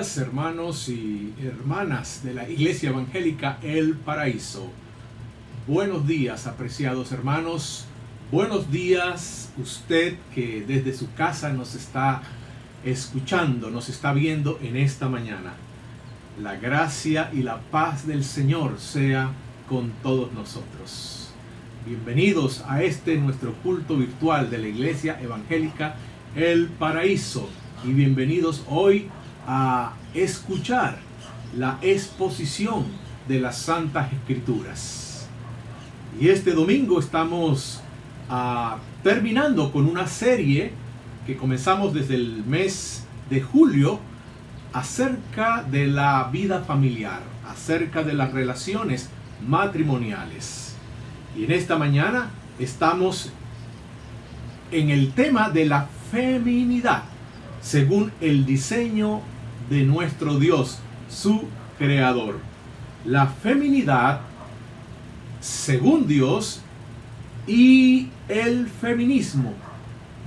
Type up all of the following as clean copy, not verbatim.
días, hermanos y hermanas de la Iglesia Evangélica El Paraíso. Buenos días, apreciados hermanos. Buenos días, usted que desde su casa nos está escuchando, nos está viendo en esta mañana. La gracia y la paz del Señor sea con todos nosotros. Bienvenidos a este nuestro culto virtual de la Iglesia Evangélica El Paraíso. Y bienvenidos hoy a escuchar la exposición de las Santas Escrituras. Y este domingo estamos terminando con una serie que comenzamos desde el mes de julio acerca de la vida familiar, acerca de las relaciones matrimoniales. Y en esta mañana estamos en el tema de la feminidad, según el diseño de nuestro Dios, su creador. La feminidad según Dios y el feminismo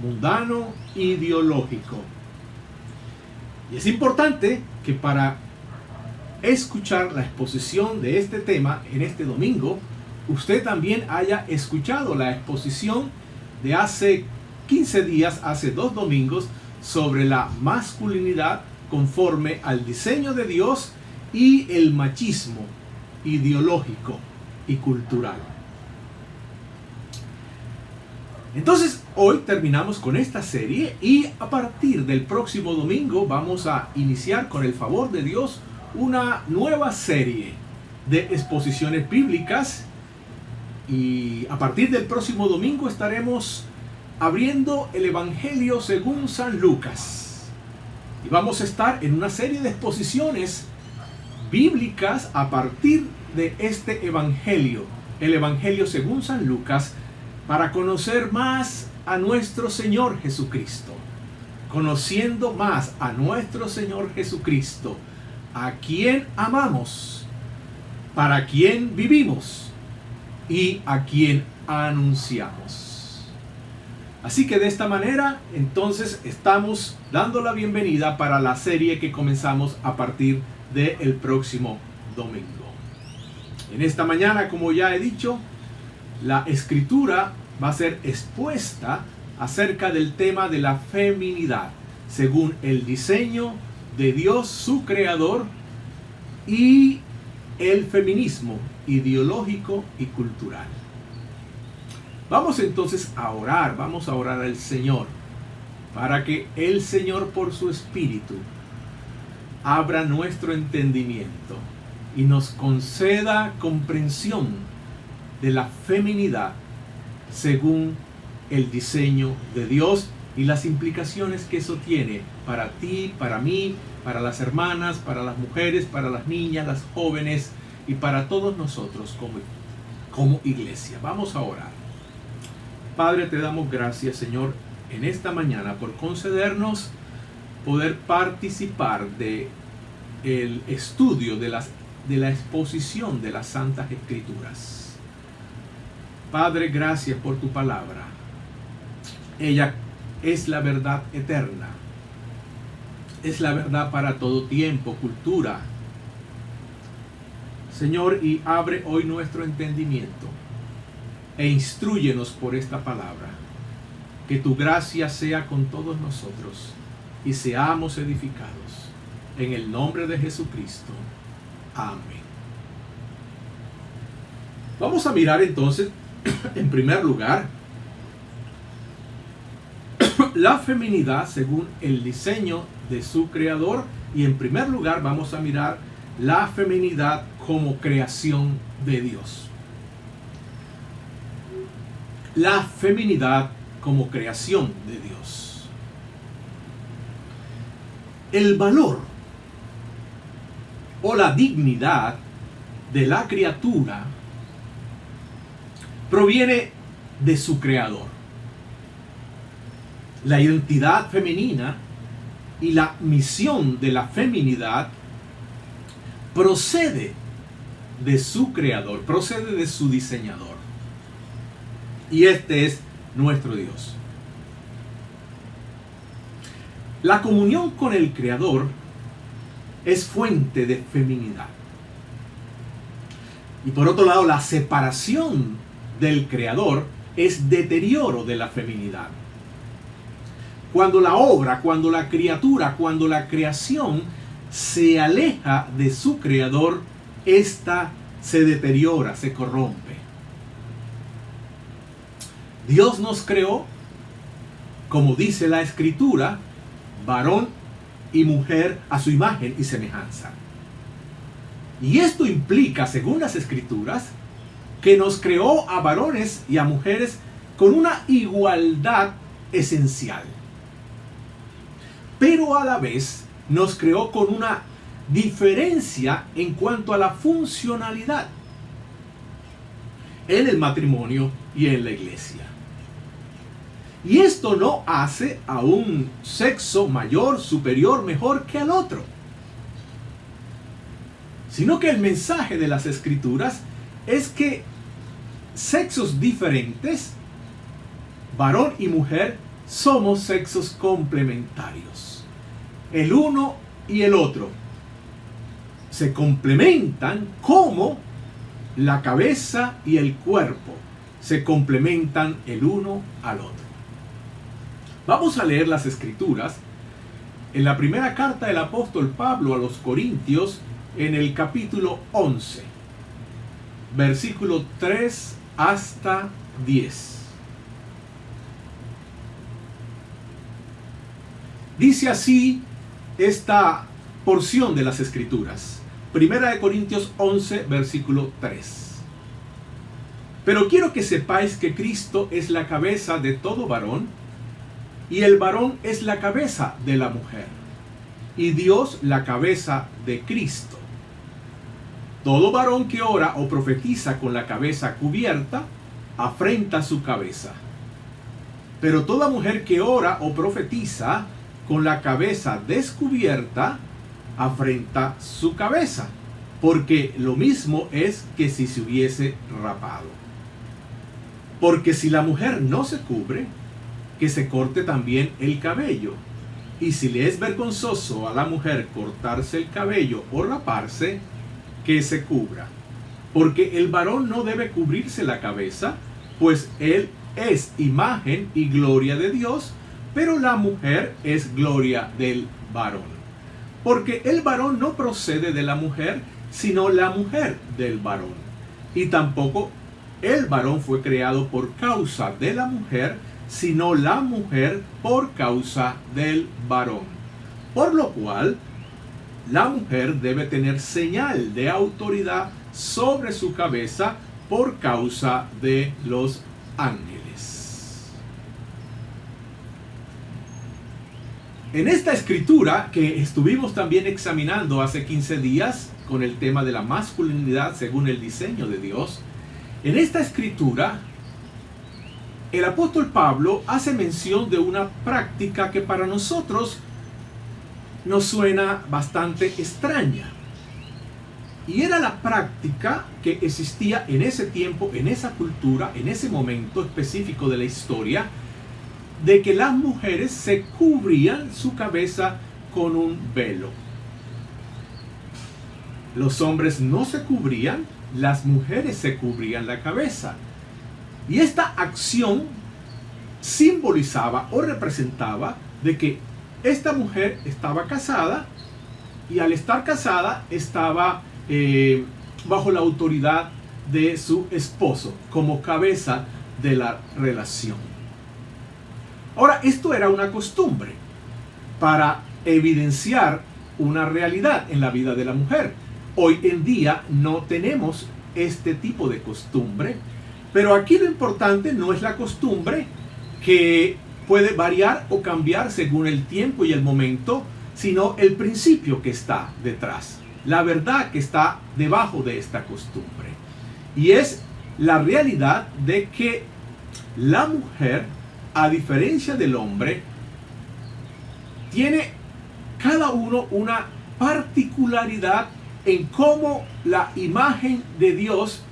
mundano ideológico. Y es importante que para escuchar la exposición de este tema en este domingo, usted también haya escuchado la exposición de hace 15 días, hace 2 domingos, sobre la masculinidad conforme al diseño de Dios y el machismo ideológico y cultural. Entonces, hoy terminamos con esta serie y a partir del próximo domingo vamos a iniciar, con el favor de Dios, una nueva serie de exposiciones bíblicas. Y a partir del próximo domingo estaremos abriendo el Evangelio según San Lucas. Y vamos a estar en una serie de exposiciones bíblicas a partir de este Evangelio, el Evangelio según San Lucas, para conocer más a nuestro Señor Jesucristo. Conociendo más a nuestro Señor Jesucristo, a quien amamos, para quien vivimos y a quien anunciamos. Así que de esta manera, entonces, estamos dando la bienvenida para la serie que comenzamos a partir del próximo domingo. En esta mañana, como ya he dicho, la escritura va a ser expuesta acerca del tema de la feminidad, según el diseño de Dios, su creador, y el feminismo ideológico y cultural. Vamos entonces a orar, vamos a orar al Señor, para que el Señor por su Espíritu abra nuestro entendimiento y nos conceda comprensión de la feminidad según el diseño de Dios y las implicaciones que eso tiene para ti, para mí, para las hermanas, para las mujeres, para las niñas, las jóvenes y para todos nosotros como iglesia. Vamos a orar. Padre, te damos gracias, Señor, en esta mañana por concedernos poder participar de el estudio de la exposición de las Santas Escrituras. Padre, gracias por tu palabra. Ella es la verdad eterna. Es la verdad para todo tiempo, cultura. Señor, y abre hoy nuestro entendimiento e instrúyenos por esta palabra. Que tu gracia sea con todos nosotros y seamos edificados. En el nombre de Jesucristo. Amén. Vamos a mirar entonces, en primer lugar, la feminidad según el diseño de su creador. Y en primer lugar vamos a mirar la feminidad como creación de Dios. La feminidad como creación de Dios. El valor o la dignidad de la criatura proviene de su creador. La identidad femenina y la misión de la feminidad procede de su creador, procede de su diseñador. Y este es nuestro Dios. La comunión con el Creador es fuente de feminidad. Y por otro lado, la separación del creador es deterioro de la feminidad. Cuando la obra, cuando la criatura, cuando la creación se aleja de su creador, ésta se deteriora, se corrompe. Dios nos creó, como dice la Escritura, varón y mujer a su imagen y semejanza. Y esto implica, según las Escrituras, que nos creó a varones y a mujeres con una igualdad esencial. Pero a la vez nos creó con una diferencia en cuanto a la funcionalidad en el matrimonio y en la iglesia. Y esto no hace a un sexo mayor, superior, mejor que al otro, sino que el mensaje de las Escrituras es que sexos diferentes, varón y mujer, somos sexos complementarios. El uno y el otro se complementan como la cabeza y el cuerpo se complementan el uno al otro. Vamos a leer las Escrituras en la primera carta del apóstol Pablo a los Corintios, en el capítulo 11, versículo 3 hasta 10. Dice así esta porción de las Escrituras. Primera de Corintios 11, versículo 3. Pero quiero que sepáis que Cristo es la cabeza de todo varón, y el varón es la cabeza de la mujer, y Dios la cabeza de Cristo. Todo varón que ora o profetiza con la cabeza cubierta, afrenta su cabeza. Pero toda mujer que ora o profetiza con la cabeza descubierta, afrenta su cabeza, porque lo mismo es que si se hubiese rapado. Porque si la mujer no se cubre, que se corte también el cabello. Y si le es vergonzoso a la mujer cortarse el cabello o raparse, que se cubra. Porque el varón no debe cubrirse la cabeza, pues él es imagen y gloria de Dios, pero la mujer es gloria del varón. Porque el varón no procede de la mujer, sino la mujer del varón. Y tampoco el varón fue creado por causa de la mujer, sino la mujer por causa del varón. Por lo cual, la mujer debe tener señal de autoridad sobre su cabeza por causa de los ángeles. En esta escritura que estuvimos también examinando hace 15 días con el tema de la masculinidad según el diseño de Dios, en esta escritura el apóstol Pablo hace mención de una práctica que para nosotros nos suena bastante extraña. Y era la práctica que existía en ese tiempo, en esa cultura, en ese momento específico de la historia, de que las mujeres se cubrían su cabeza con un velo. Los hombres no se cubrían, las mujeres se cubrían la cabeza. Y esta acción simbolizaba o representaba de que esta mujer estaba casada, y al estar casada estaba bajo la autoridad de su esposo como cabeza de la relación. Ahora, esto era una costumbre para evidenciar una realidad en la vida de la mujer. Hoy en día no tenemos este tipo de costumbre, pero aquí lo importante no es la costumbre, que puede variar o cambiar según el tiempo y el momento, sino el principio que está detrás, la verdad que está debajo de esta costumbre. Y es la realidad de que la mujer, a diferencia del hombre, tiene cada uno una particularidad en cómo la imagen de Dios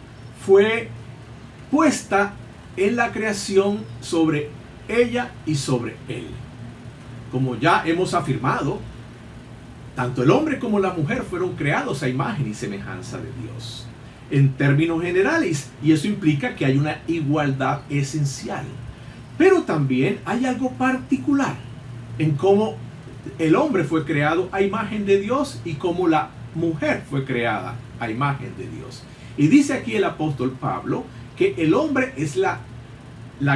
fue puesta en la creación sobre ella y sobre él. Como ya hemos afirmado, Tanto el hombre como la mujer fueron creados a imagen y semejanza de Dios, en términos generales, y eso implica que hay una igualdad esencial. Pero también hay algo particular en cómo el hombre fue creado a imagen de Dios y cómo la mujer fue creada a imagen de Dios. Y dice aquí el apóstol Pablo que el hombre es la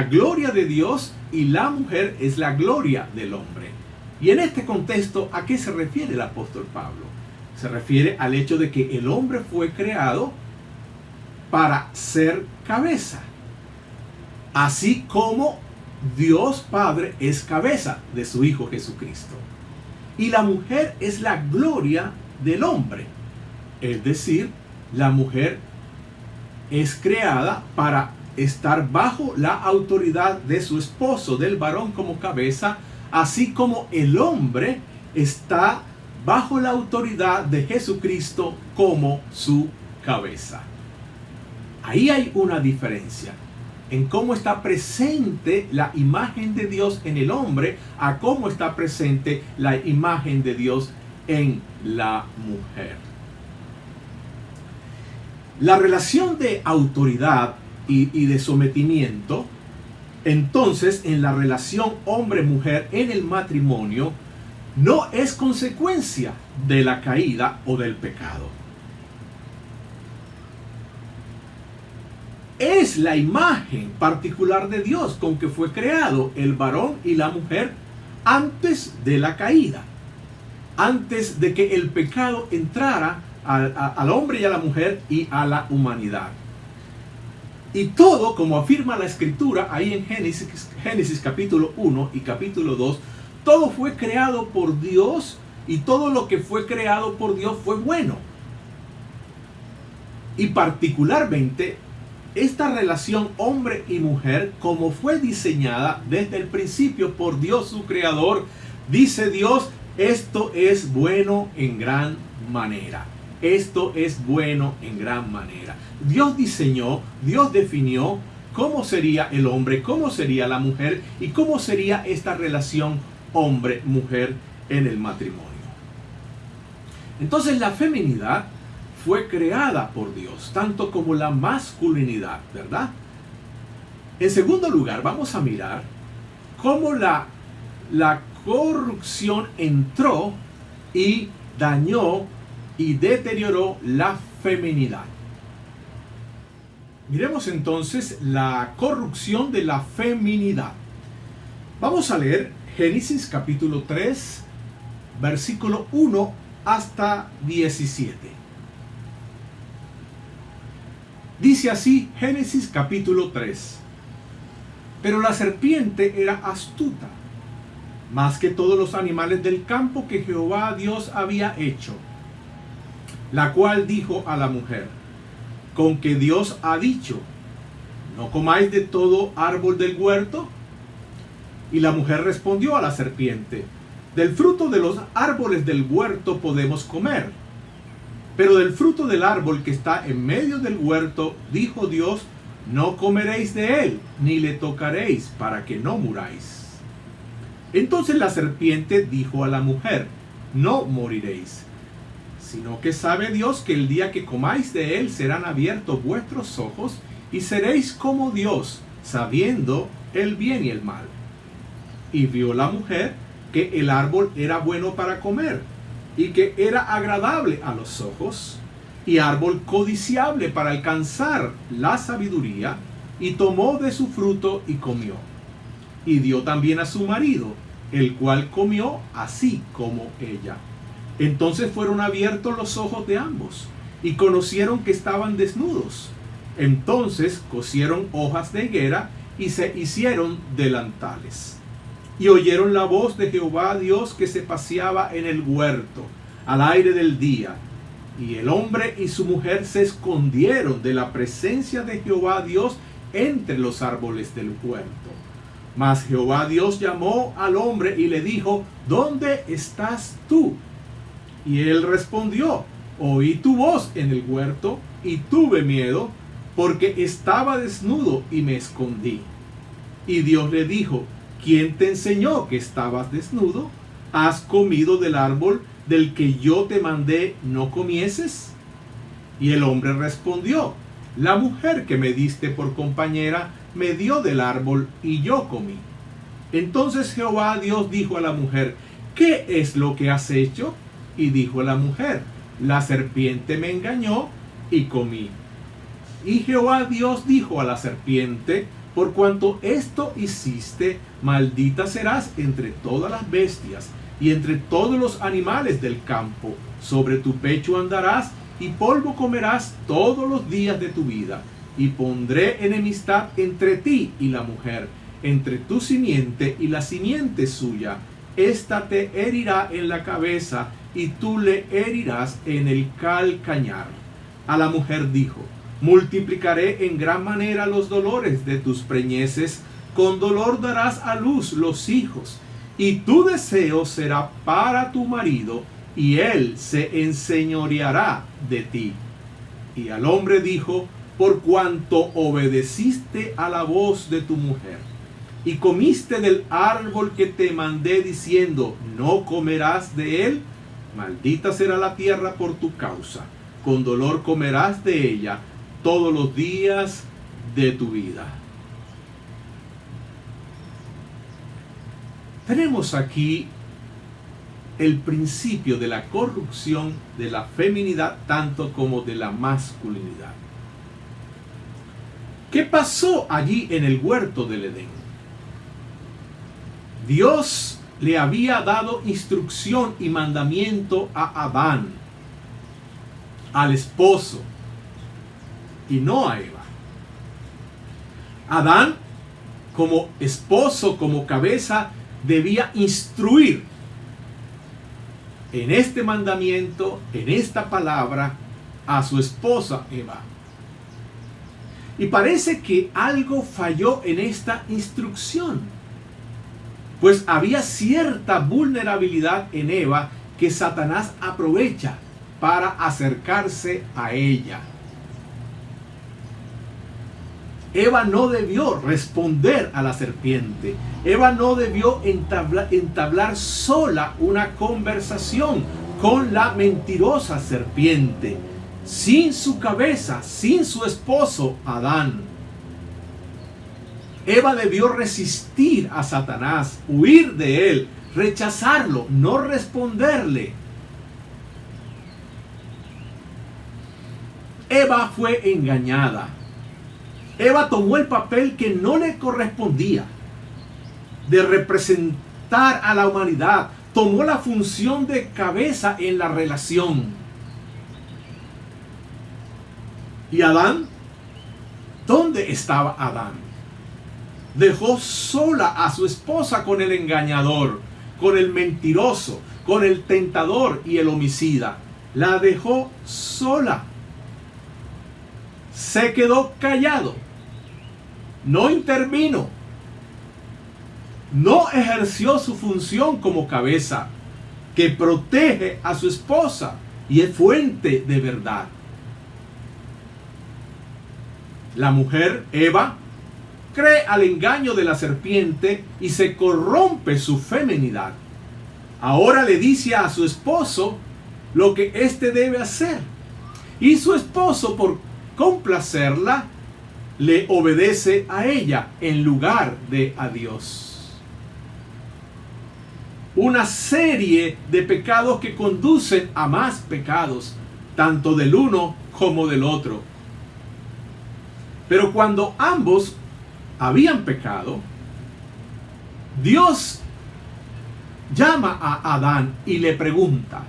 gloria de Dios y la mujer es la gloria del hombre. Y en este contexto, ¿a qué se refiere el apóstol Pablo? Se refiere al hecho de que el hombre fue creado para ser cabeza, así como Dios Padre es cabeza de su Hijo Jesucristo. Y la mujer es la gloria del hombre. Es decir, la mujer es creada para estar bajo la autoridad de su esposo, del varón como cabeza, así como el hombre está bajo la autoridad de Jesucristo como su cabeza. Ahí hay una diferencia en cómo está presente la imagen de Dios en el hombre a cómo está presente la imagen de Dios en la mujer. La relación de autoridad y de sometimiento, entonces, en la relación hombre-mujer en el matrimonio, no es consecuencia de la caída o del pecado. Es la imagen particular de Dios con que fue creado el varón y la mujer antes de la caída, antes de que el pecado entrara al hombre y a la mujer y a la humanidad. Y todo, como afirma la Escritura ahí en Génesis capítulo 1 y capítulo 2, todo fue creado por Dios y todo lo que fue creado por Dios fue bueno. Y particularmente esta relación hombre y mujer, como fue diseñada desde el principio por Dios su creador, dice Dios, esto es bueno en gran manera. Esto es bueno en gran manera. Dios diseñó, Dios definió cómo sería el hombre, cómo sería la mujer y cómo sería esta relación hombre-mujer en el matrimonio. Entonces la feminidad fue creada por Dios, tanto como la masculinidad, ¿verdad? En segundo lugar, vamos a mirar cómo la corrupción entró y dañó y deterioró la feminidad. Miremos entonces la corrupción de la feminidad. Vamos a leer Génesis capítulo 3, versículo 1 hasta 17. Dice así Génesis capítulo 3. Pero la serpiente era astuta, más que todos los animales del campo que Jehová Dios había hecho, la cual dijo a la mujer, con que Dios ha dicho, ¿no comáis de todo árbol del huerto? Y la mujer respondió a la serpiente, del fruto de los árboles del huerto podemos comer, pero del fruto del árbol que está en medio del huerto, dijo Dios, no comeréis de él, ni le tocaréis, para que no muráis. Entonces la serpiente dijo a la mujer, no moriréis, sino que sabe Dios que el día que comáis de él serán abiertos vuestros ojos y seréis como Dios, sabiendo el bien y el mal. Y vio la mujer que el árbol era bueno para comer y que era agradable a los ojos y árbol codiciable para alcanzar la sabiduría, y tomó de su fruto y comió. Y dio también a su marido, el cual comió así como ella. Entonces fueron abiertos los ojos de ambos, y conocieron que estaban desnudos. Entonces cosieron hojas de higuera, y se hicieron delantales. Y oyeron la voz de Jehová Dios que se paseaba en el huerto, al aire del día. Y el hombre y su mujer se escondieron de la presencia de Jehová Dios entre los árboles del huerto. Mas Jehová Dios llamó al hombre y le dijo, ¿dónde estás tú? Y él respondió, oí tu voz en el huerto y tuve miedo, porque estaba desnudo y me escondí. Y Dios le dijo, ¿quién te enseñó que estabas desnudo? ¿Has comido del árbol del que yo te mandé no comieses? Y el hombre respondió: la mujer que me diste por compañera me dio del árbol y yo comí. Entonces Jehová Dios dijo a la mujer: ¿qué es lo que has hecho? Y dijo la mujer: la serpiente me engañó y comí. Y Jehová Dios dijo a la serpiente: por cuanto esto hiciste, maldita serás entre todas las bestias y entre todos los animales del campo. Sobre tu pecho andarás y polvo comerás todos los días de tu vida. Y pondré enemistad entre ti y la mujer, entre tu simiente y la simiente suya. Ésta te herirá en la cabeza y tú le herirás en el calcañar. A la mujer dijo: multiplicaré en gran manera los dolores de tus preñeces, con dolor darás a luz los hijos, y tu deseo será para tu marido, y él se enseñoreará de ti. Y al hombre dijo: por cuanto obedeciste a la voz de tu mujer, y comiste del árbol que te mandé diciendo: no comerás de él, maldita será la tierra por tu causa, con dolor comerás de ella todos los días de tu vida. Tenemos aquí el principio de la corrupción de la feminidad tanto como de la masculinidad. ¿Qué pasó allí en el huerto del Edén? Dios le había dado instrucción y mandamiento a Adán, al esposo, y no a Eva. Adán, como esposo, como cabeza, debía instruir en este mandamiento, en esta palabra, a su esposa Eva. Y parece que algo falló en esta instrucción, pues había cierta vulnerabilidad en Eva que Satanás aprovecha para acercarse a ella. Eva no debió responder a la serpiente. Eva no debió entablar sola una conversación con la mentirosa serpiente, sin su cabeza, sin su esposo Adán. Eva debió resistir a Satanás, huir de él, rechazarlo, no responderle. Eva fue engañada. Eva tomó el papel que no le correspondía de representar a la humanidad. Tomó la función de cabeza en la relación. ¿Y Adán? ¿Dónde estaba Adán? Dejó sola a su esposa con el engañador, con el mentiroso, con el tentador y el homicida. La dejó sola. Se quedó callado. No intervino. No ejerció su función como cabeza, que protege a su esposa y es fuente de verdad. La mujer, Eva, cree al engaño de la serpiente y se corrompe su feminidad. Ahora le dice a su esposo lo que éste debe hacer. Y su esposo, por complacerla, le obedece a ella en lugar de a Dios. Una serie de pecados que conducen a más pecados, tanto del uno como del otro. Pero cuando ambos habían pecado, Dios llama a Adán y le pregunta,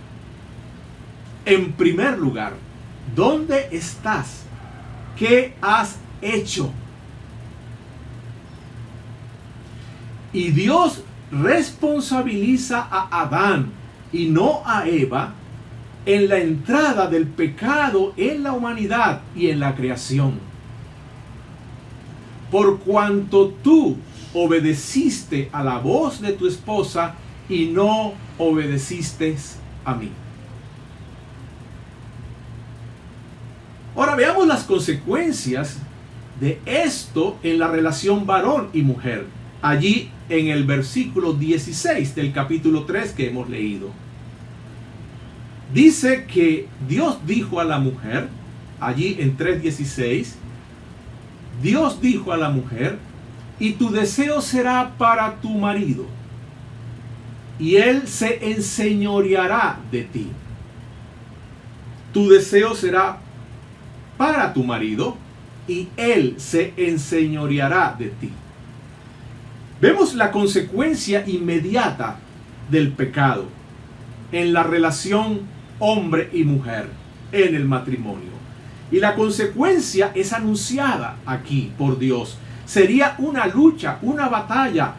en primer lugar, ¿dónde estás? ¿Qué has hecho? Y Dios responsabiliza a Adán y no a Eva en la entrada del pecado en la humanidad y en la creación. Por cuanto tú obedeciste a la voz de tu esposa y no obedeciste a mí. Ahora veamos las consecuencias de esto en la relación varón y mujer, allí en el versículo 16 del capítulo 3 que hemos leído. Dice que Dios dijo a la mujer, allí en 3:16, Dios dijo a la mujer, y tu deseo será para tu marido, y él se enseñoreará de ti. Tu deseo será para tu marido, y él se enseñoreará de ti. Vemos la consecuencia inmediata del pecado en la relación hombre y mujer, en el matrimonio. Y la consecuencia es anunciada aquí por Dios. Sería una lucha, una batalla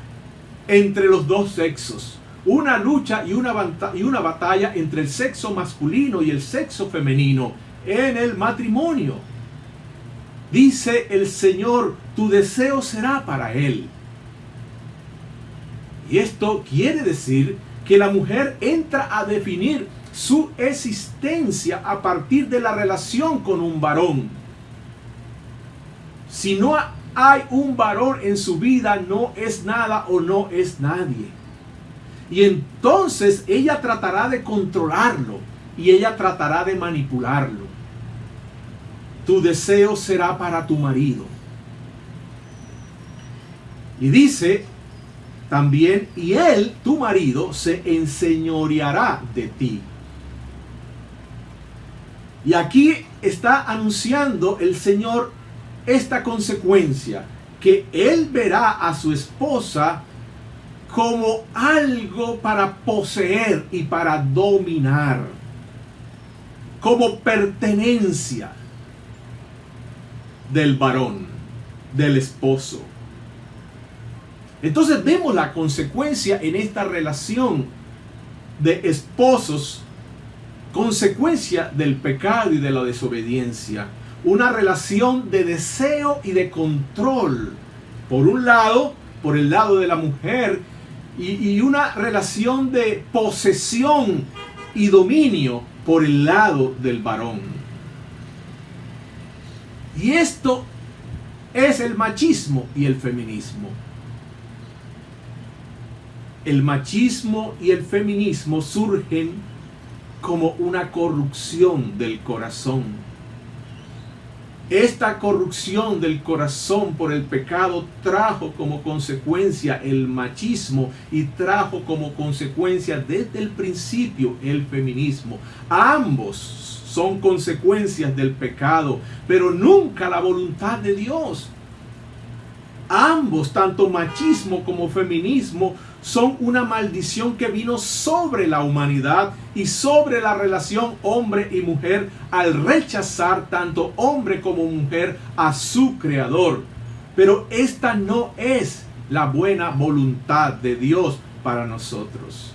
entre los dos sexos. Una lucha y una batalla entre el sexo masculino y el sexo femenino en el matrimonio. Dice el Señor, tu deseo será para él. Y esto quiere decir que la mujer entra a definir su existencia a partir de la relación con un varón. Si no hay un varón en su vida, no es nada o no es nadie. Y entonces ella tratará de controlarlo y ella tratará de manipularlo. Tu deseo será para tu marido. Y dice también, y él, tu marido, se enseñoreará de ti. Y aquí está anunciando el Señor esta consecuencia, que él verá a su esposa como algo para poseer y para dominar, como pertenencia del varón, del esposo. Entonces vemos la consecuencia en esta relación de esposos, consecuencia del pecado y de la desobediencia. Una relación de deseo y de control, por un lado, por el lado de la mujer, y una relación de posesión y dominio por el lado del varón. Y esto es el machismo y el feminismo. El machismo y el feminismo surgen como una corrupción del corazón. Esta corrupción del corazón por el pecado trajo como consecuencia el machismo y trajo como consecuencia desde el principio el feminismo. Ambos son consecuencias del pecado, pero nunca la voluntad de Dios. Ambos, tanto machismo como feminismo, son una maldición que vino sobre la humanidad y sobre la relación hombre y mujer al rechazar tanto hombre como mujer a su creador. Pero esta no es la buena voluntad de Dios para nosotros.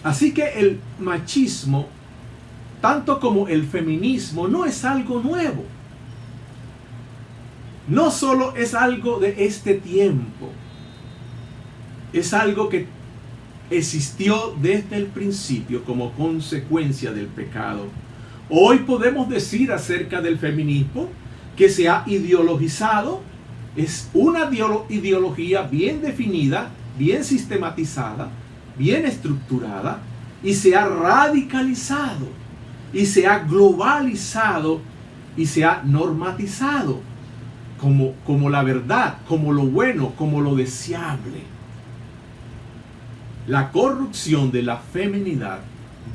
Así que el machismo, tanto como el feminismo, no es algo nuevo. No solo es algo de este tiempo, es algo que existió desde el principio como consecuencia del pecado. Hoy podemos decir acerca del feminismo que se ha ideologizado, es una ideología bien definida, bien sistematizada, bien estructurada, y se ha radicalizado, y se ha globalizado, y se ha normatizado. Como la verdad, como lo bueno, como lo deseable. La corrupción de la feminidad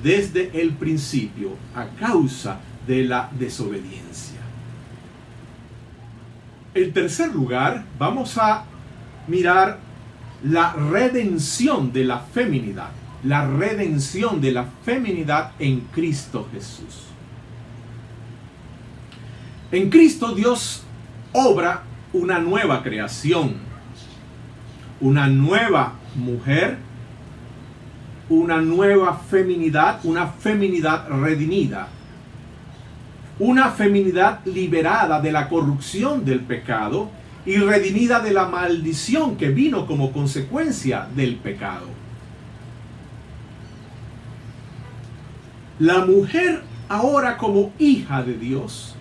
desde el principio a causa de la desobediencia. En tercer lugar, vamos a mirar la redención de la feminidad. La redención de la feminidad en Cristo Jesús. En Cristo Dios obra una nueva creación, una nueva mujer, una nueva feminidad, una feminidad redimida, una feminidad liberada de la corrupción del pecado y redimida de la maldición que vino como consecuencia del pecado. La mujer ahora como hija de Dios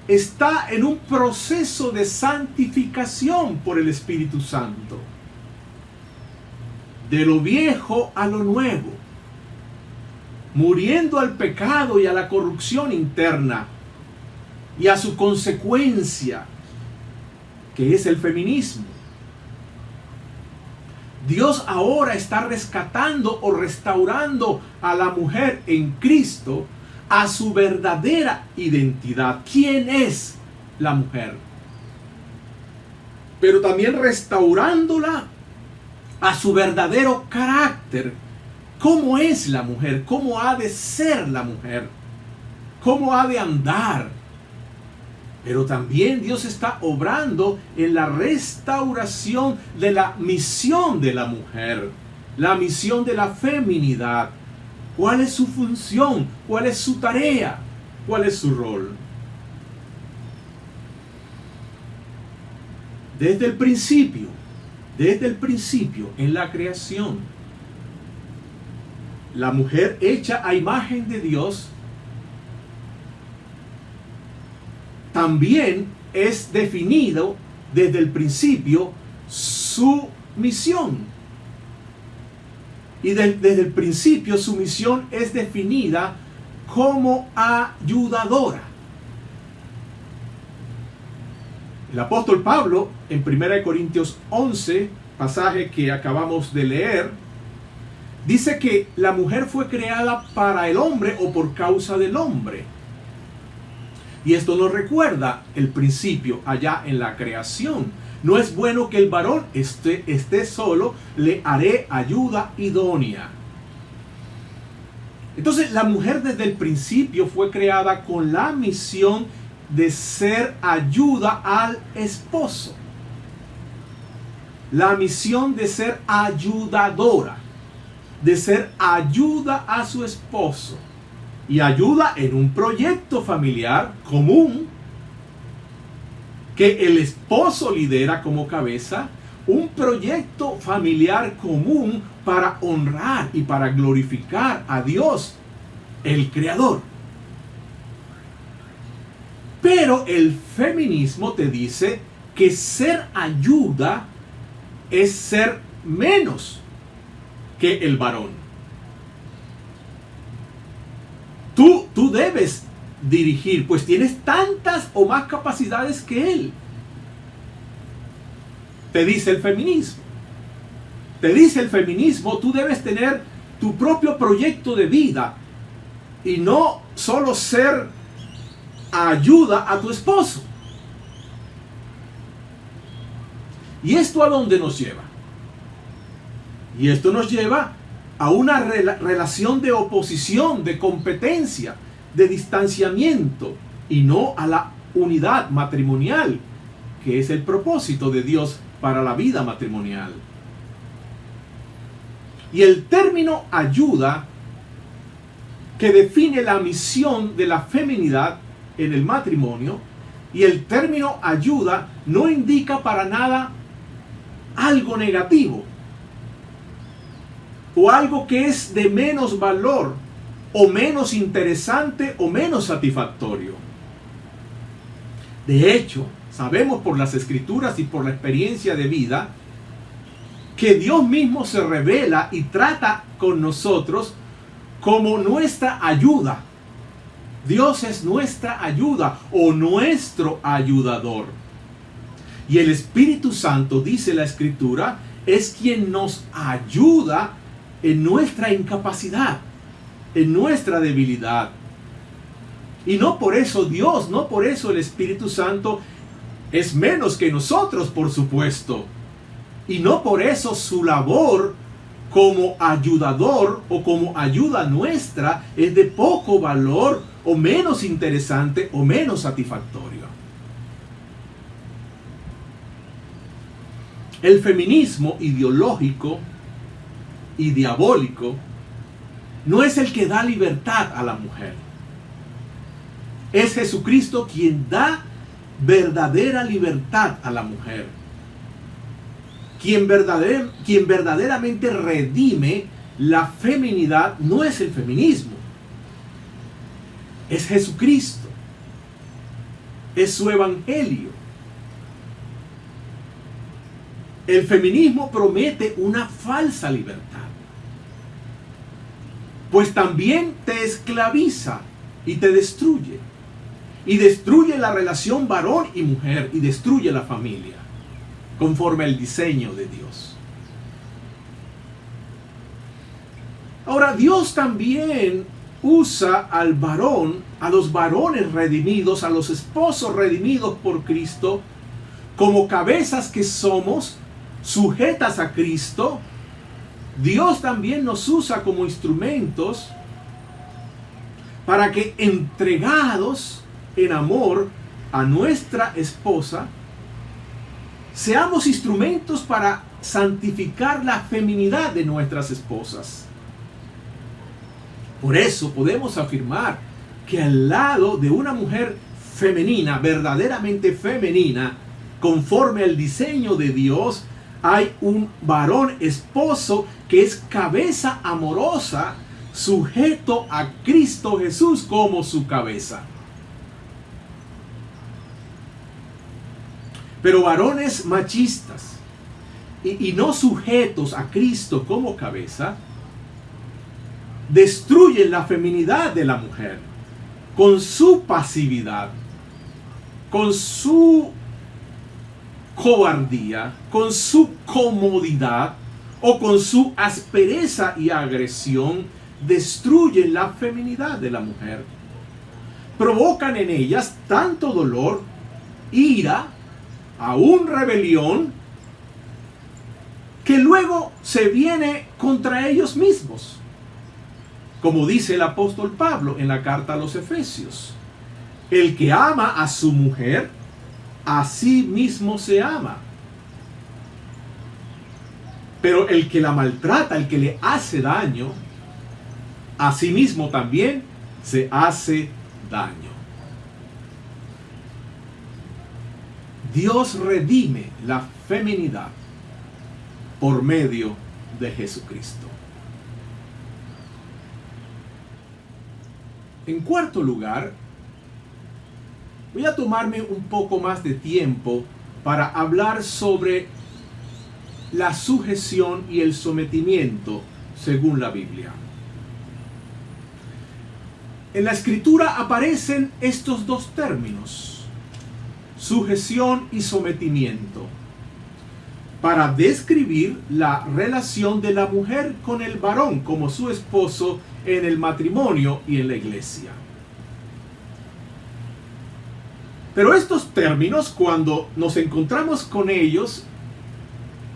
está en un proceso de santificación por el Espíritu Santo. de lo viejo a lo nuevo, muriendo al pecado y a la corrupción interna y a su consecuencia, que es el feminismo. Dios ahora está rescatando o restaurando a la mujer en Cristo a su verdadera identidad. ¿Quién es la mujer? Pero también restaurándola a su verdadero carácter. ¿Cómo es la mujer? ¿Cómo ha de ser la mujer? ¿Cómo ha de andar? Pero también Dios está obrando en la restauración de la misión de la mujer, la misión de la feminidad. ¿Cuál es su función? ¿Cuál es su tarea? ¿Cuál es su rol? Desde el principio en la creación, la mujer hecha a imagen de Dios también es definido desde el principio su misión. Y desde el principio su misión es definida como ayudadora. El apóstol Pablo en 1 Corintios 11, pasaje que acabamos de leer, dice que la mujer fue creada para el hombre o por causa del hombre. Y esto nos recuerda el principio allá en la creación. No es bueno que el varón esté solo, le haré ayuda idónea. Entonces la mujer desde el principio fue creada con la misión de ser ayuda al esposo. La misión de ser ayudadora, de ser ayuda a su esposo. Y ayuda en un proyecto familiar común que el esposo lidera como cabeza, un proyecto familiar común para honrar y para glorificar a Dios, el Creador. Pero el feminismo te dice que ser ayuda es ser menos que el varón. Tú debes dirigir, pues tienes tantas o más capacidades que él. Te dice el feminismo. Te dice el feminismo, tú debes tener tu propio proyecto de vida y no solo ser ayuda a tu esposo. ¿Y esto a dónde nos lleva? Y esto nos lleva a una relación de oposición, de competencia, de distanciamiento, y no a la unidad matrimonial, que es el propósito de Dios para la vida matrimonial. Y el término ayuda, que define la misión de la feminidad en el matrimonio, y el término ayuda no indica para nada algo negativo, o algo que es de menos valor, o menos interesante, o menos satisfactorio. De hecho, sabemos por las escrituras y por la experiencia de vida que Dios mismo se revela y trata con nosotros como nuestra ayuda. Dios es nuestra ayuda o nuestro ayudador. Y el Espíritu Santo, dice la Escritura, es quien nos ayuda en nuestra incapacidad, en nuestra debilidad. Y no por eso Dios, no por eso el Espíritu Santo es menos que nosotros, por supuesto. Y no por eso su labor como ayudador o como ayuda nuestra es de poco valor o menos interesante o menos satisfactorio. El feminismo ideológico y diabólico no es el que da libertad a la mujer. Es Jesucristo quien da verdadera libertad a la mujer. Quien verdaderamente redime la feminidad no es el feminismo. Es Jesucristo. Es su evangelio. el feminismo promete una falsa libertad, pues también te esclaviza y te destruye. Y destruye la relación varón y mujer y destruye la familia, conforme al diseño de Dios. Ahora, Dios también usa al varón, a los varones redimidos, a los esposos redimidos por Cristo, como cabezas que somos, sujetas a Cristo. Dios también nos usa como instrumentos para que, entregados en amor a nuestra esposa, seamos instrumentos para santificar la feminidad de nuestras esposas. Por eso podemos afirmar que al lado de una mujer femenina, verdaderamente femenina, conforme al diseño de Dios, hay un varón esposo que es cabeza amorosa, sujeto a Cristo Jesús como su cabeza. Pero varones machistas y no sujetos a Cristo como cabeza, destruyen la feminidad de la mujer con su pasividad, con su cobardía, con su comodidad o con su aspereza y agresión. Destruyen la feminidad de la mujer. Provocan en ellas tanto dolor, ira, aún rebelión, que luego se viene contra ellos mismos. Como dice el apóstol Pablo en la carta a los Efesios: el que ama a su mujer, a sí mismo se ama. Pero el que la maltrata, el que le hace daño, a sí mismo también se hace daño. Dios redime la feminidad por medio de Jesucristo. En cuarto lugar, voy a tomarme un poco más de tiempo para hablar sobre la sujeción y el sometimiento según la Biblia. En la Escritura aparecen estos dos términos, sujeción y sometimiento, para describir la relación de la mujer con el varón como su esposo en el matrimonio y en la iglesia. Pero estos términos, cuando nos encontramos con ellos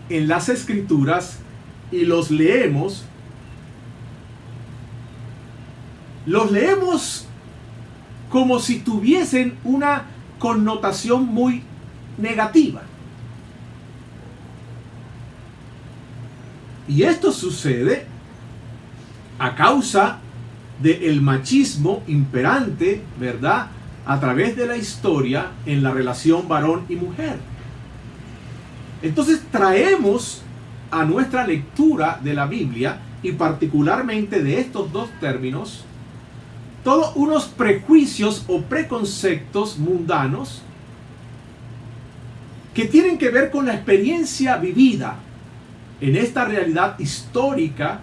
en las Escrituras y los leemos como si tuviesen una connotación muy negativa. Y esto sucede a causa del machismo imperante, ¿verdad?, a través de la historia en la relación varón y mujer. Entonces traemos a nuestra lectura de la Biblia, y particularmente de estos dos términos, todos unos prejuicios o preconceptos mundanos que tienen que ver con la experiencia vivida en esta realidad histórica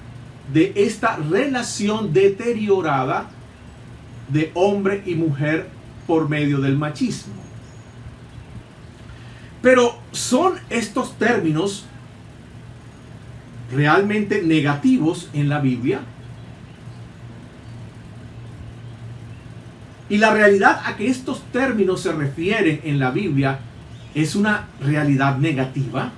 de esta relación deteriorada de hombre y mujer por medio del machismo. Pero ¿son estos términos realmente negativos en la Biblia? Y la realidad a que estos términos se refieren en la Biblia es una realidad negativa,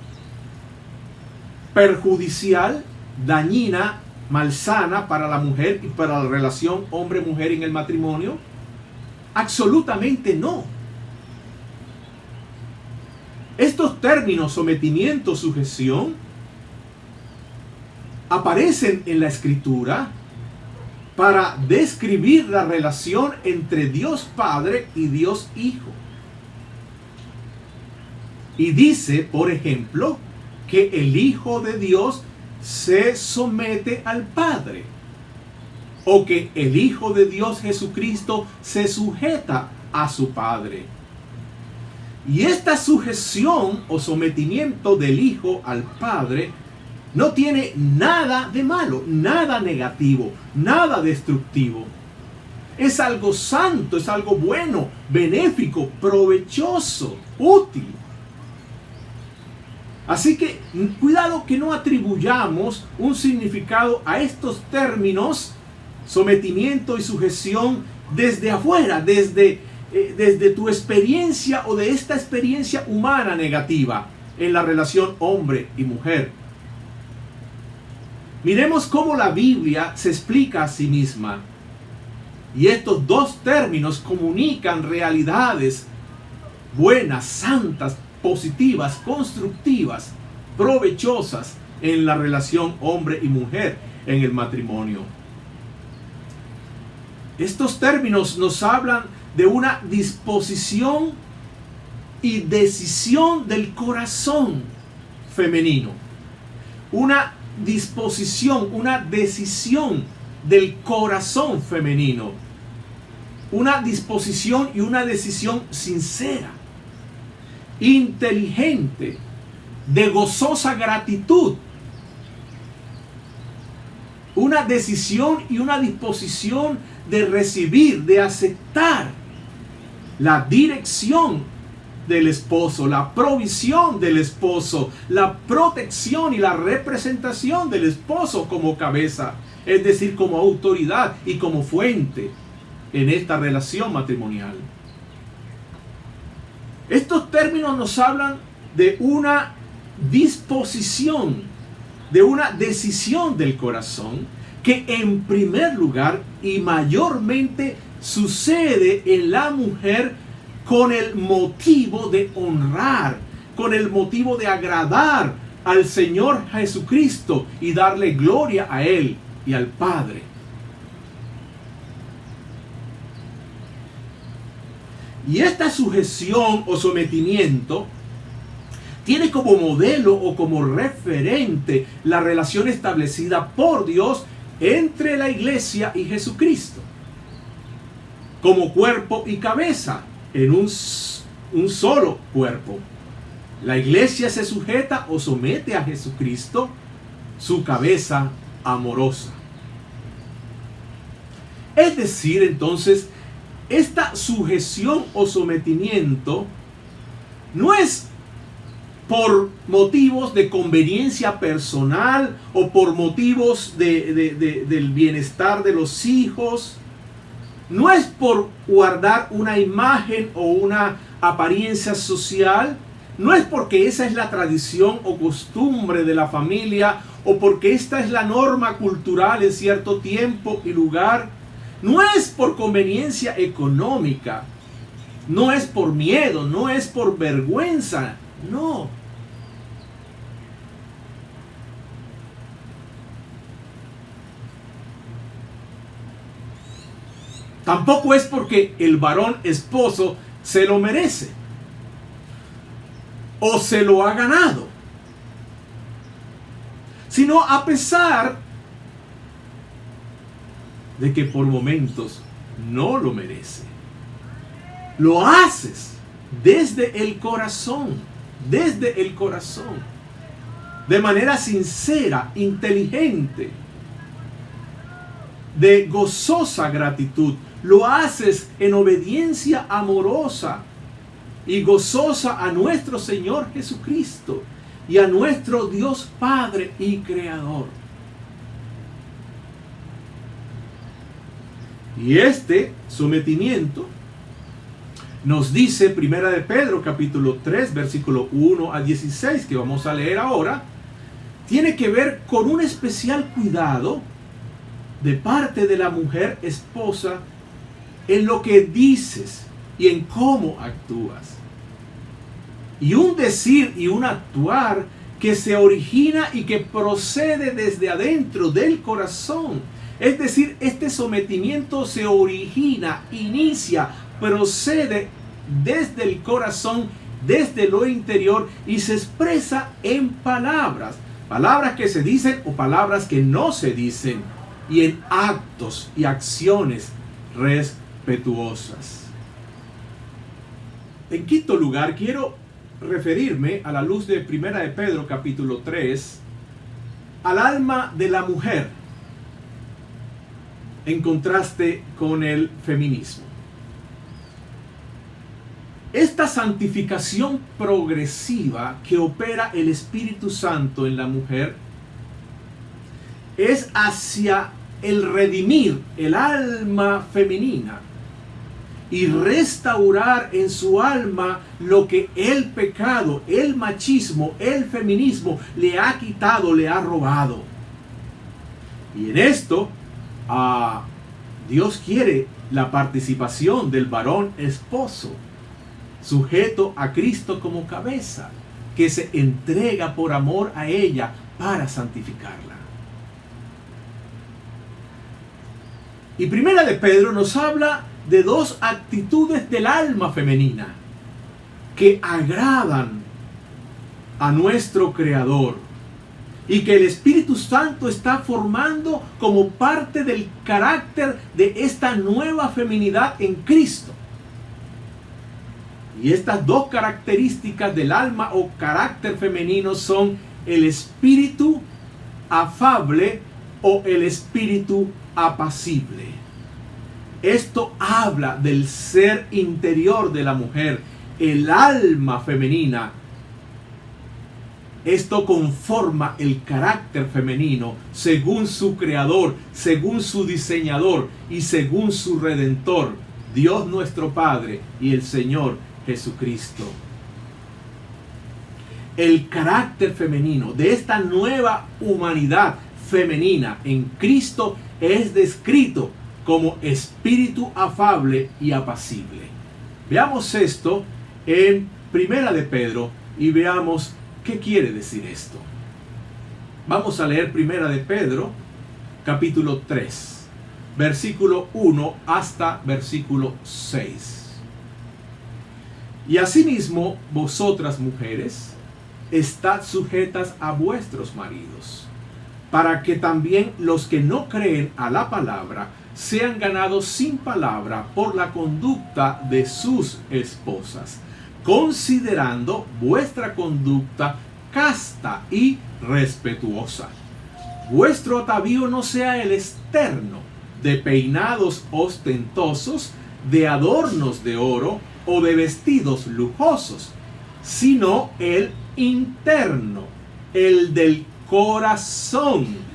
perjudicial, dañina, malsana para la mujer y para la relación hombre-mujer en el matrimonio. Absolutamente no. Estos términos, sometimiento, sujeción, aparecen en la Escritura para describir la relación entre Dios Padre y Dios Hijo. Y dice, por ejemplo, que el Hijo de Dios se somete al Padre, o que el Hijo de Dios Jesucristo se sujeta a su Padre. Y esta sujeción o sometimiento del Hijo al Padre no tiene nada de malo, nada negativo, nada destructivo. Es algo santo, es algo bueno, benéfico, provechoso, útil. Así que cuidado que no atribuyamos un significado a estos términos, sometimiento y sujeción, desde afuera, desde tu experiencia o de esta experiencia humana negativa en la relación hombre y mujer. Miremos cómo la Biblia se explica a sí misma. Y estos dos términos comunican realidades buenas, santas, positivas, constructivas, provechosas en la relación hombre y mujer en el matrimonio. Estos términos nos hablan de una disposición y decisión del corazón femenino. Una disposición, una decisión del corazón femenino. Una disposición y una decisión sincera, inteligente, de gozosa gratitud. Una decisión y una disposición de recibir, de aceptar la dirección del esposo, la provisión del esposo, la protección y la representación del esposo como cabeza, es decir, como autoridad y como fuente en esta relación matrimonial. Estos términos nos hablan de una disposición, de una decisión del corazón que en primer lugar y mayormente sucede en la mujer con el motivo de honrar, con el motivo de agradar al Señor Jesucristo y darle gloria a Él y al Padre. Y esta sujeción o sometimiento tiene como modelo o como referente la relación establecida por Dios entre la iglesia y Jesucristo, como cuerpo y cabeza en un solo cuerpo. La iglesia se sujeta o somete a Jesucristo, su cabeza amorosa. Es decir, entonces, esta sujeción o sometimiento no es por motivos de conveniencia personal o por motivos del bienestar de los hijos. No es por guardar una imagen o una apariencia social. No es porque esa es la tradición o costumbre de la familia o porque esta es la norma cultural en cierto tiempo y lugar. No es por conveniencia económica. No es por miedo, no es por vergüenza. No. Tampoco es porque el varón esposo se lo merece o se lo ha ganado, sino a pesar de que por momentos no lo merece. Lo haces desde el corazón, de manera sincera, inteligente, de gozosa gratitud. Lo haces en obediencia amorosa y gozosa a nuestro Señor Jesucristo y a nuestro Dios Padre y Creador. Y este sometimiento nos dice Primera de Pedro capítulo 3 versículo 1 a 16, que vamos a leer ahora, tiene que ver con un especial cuidado de parte de la mujer esposa en lo que dices y en cómo actúas. Y un decir y un actuar que se origina y que procede desde adentro del corazón. Es decir, este sometimiento se origina, inicia, procede desde el corazón, desde lo interior y se expresa en palabras. Palabras que se dicen o palabras que no se dicen. Y en actos y acciones respetuosas. En quinto lugar, quiero referirme a la luz de Primera de Pedro capítulo 3 al alma de la mujer en contraste con el feminismo. Esta santificación progresiva que opera el Espíritu Santo en la mujer es hacia el redimir el alma femenina y restaurar en su alma lo que el pecado, el machismo, el feminismo le ha quitado, le ha robado. Y en esto, Dios quiere la participación del varón esposo, sujeto a Cristo como cabeza, que se entrega por amor a ella para santificarla. Y Primera de Pedro nos habla de dos actitudes del alma femenina que agradan a nuestro Creador y que el Espíritu Santo está formando como parte del carácter de esta nueva feminidad en Cristo. Y estas dos características del alma o carácter femenino son el espíritu afable o el espíritu apacible. Esto habla del ser interior de la mujer, el alma femenina. Esto conforma el carácter femenino según su creador, según su diseñador y según su redentor, Dios nuestro Padre y el Señor Jesucristo. El carácter femenino de esta nueva humanidad femenina en Cristo es descrito como espíritu afable y apacible. Veamos esto en Primera de Pedro y veamos qué quiere decir esto. Vamos a leer Primera de Pedro, capítulo 3, versículo 1 hasta versículo 6. Y asimismo, vosotras mujeres, estad sujetas a vuestros maridos, para que también los que no creen a la palabra sean ganados sin palabra por la conducta de sus esposas, considerando vuestra conducta casta y respetuosa. Vuestro atavío no sea el externo, de peinados ostentosos, de adornos de oro o de vestidos lujosos, sino el interno, el del corazón,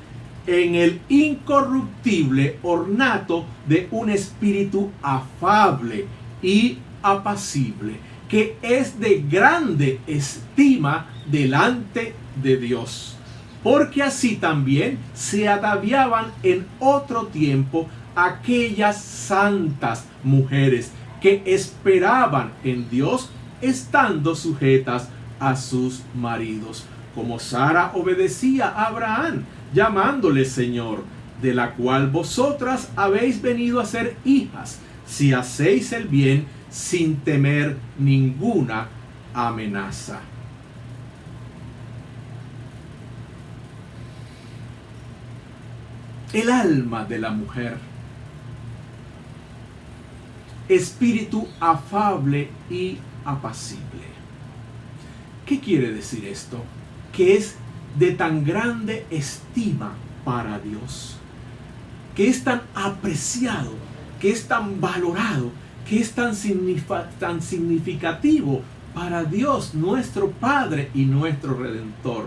en el incorruptible ornato de un espíritu afable y apacible, que es de grande estima delante de Dios. Porque así también se ataviaban en otro tiempo aquellas santas mujeres que esperaban en Dios, estando sujetas a sus maridos, como Sara obedecía a Abraham, llamándole Señor, de la cual vosotras habéis venido a ser hijas, si hacéis el bien sin temer ninguna amenaza. El alma de la mujer, espíritu afable y apacible. ¿Qué quiere decir esto? Que es de tan grande estima para Dios, que es tan apreciado, que es tan valorado, que es tan significativo para Dios, nuestro Padre y nuestro Redentor.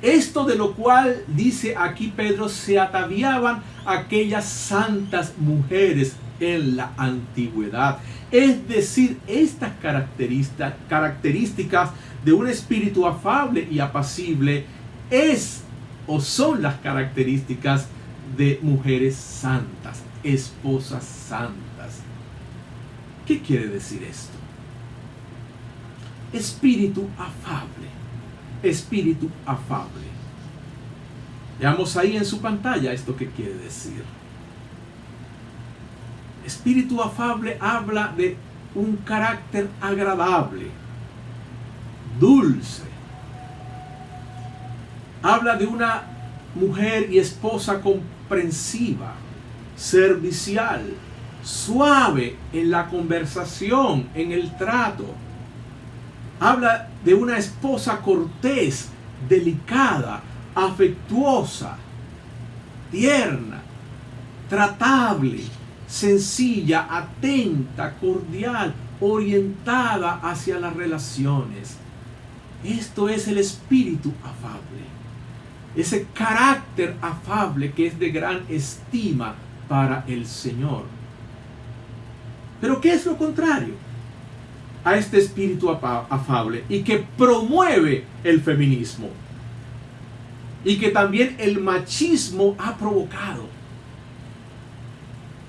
Esto de lo cual dice aquí Pedro, se ataviaban aquellas santas mujeres en la antigüedad. Es decir, estas características de un espíritu afable y apacible son las características de mujeres santas, esposas santas. ¿Qué quiere decir esto? Espíritu afable. Espíritu afable. Veamos ahí en su pantalla esto que quiere decir. Espíritu afable habla de un carácter agradable, dulce. Habla de una mujer y esposa comprensiva, servicial, suave en la conversación, en el trato. Habla de una esposa cortés, delicada, afectuosa, tierna, tratable, sencilla, atenta, cordial, orientada hacia las relaciones. Esto es el espíritu afable, ese carácter afable que es de gran estima para el Señor. Pero ¿qué es lo contrario a este espíritu afable y que promueve el feminismo y que también el machismo ha provocado?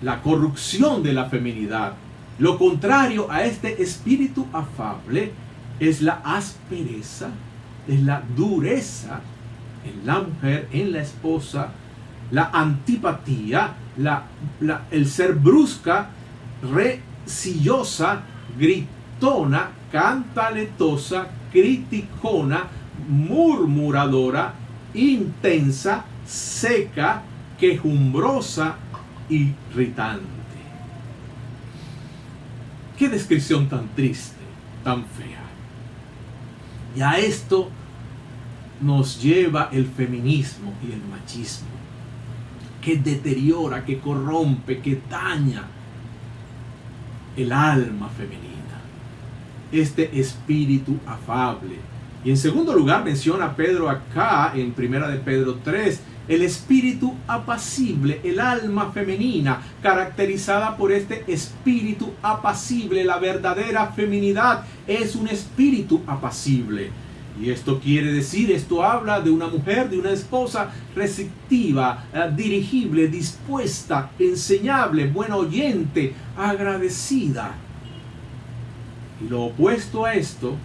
La corrupción de la feminidad. Lo contrario a este espíritu afable es la aspereza, es la dureza en la mujer, en la esposa, la antipatía, el ser brusca, resillosa, gritona, cantaletosa, criticona, murmuradora, intensa, seca, quejumbrosa, irritante. Qué descripción tan triste, tan fea. Y a esto nos lleva el feminismo y el machismo, que deteriora, que corrompe, que daña el alma femenina. Este espíritu afable. Y en segundo lugar menciona Pedro acá, en primera de Pedro 3, el espíritu apacible, el alma femenina, caracterizada por este espíritu apacible. La verdadera feminidad es un espíritu apacible. Y esto quiere decir, esto habla de una mujer, de una esposa receptiva, dirigible, dispuesta, enseñable, buena oyente, agradecida. Y lo opuesto a esto,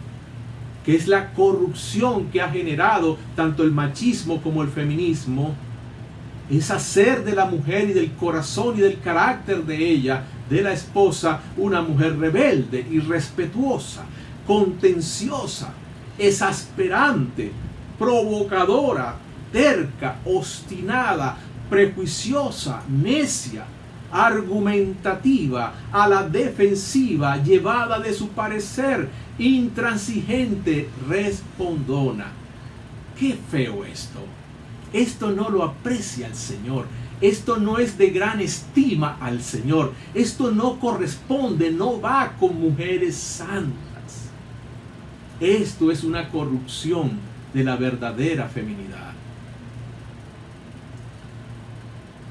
que es la corrupción que ha generado tanto el machismo como el feminismo, es hacer de la mujer y del corazón y del carácter de ella, de la esposa, una mujer rebelde, irrespetuosa, contenciosa, exasperante, provocadora, terca, obstinada, prejuiciosa, necia, argumentativa, a la defensiva, llevada de su parecer, intransigente, respondona. Qué feo esto. Esto no lo aprecia el Señor. Esto no es de gran estima al Señor. Esto no corresponde, no va con mujeres santas. Esto es una corrupción de la verdadera feminidad.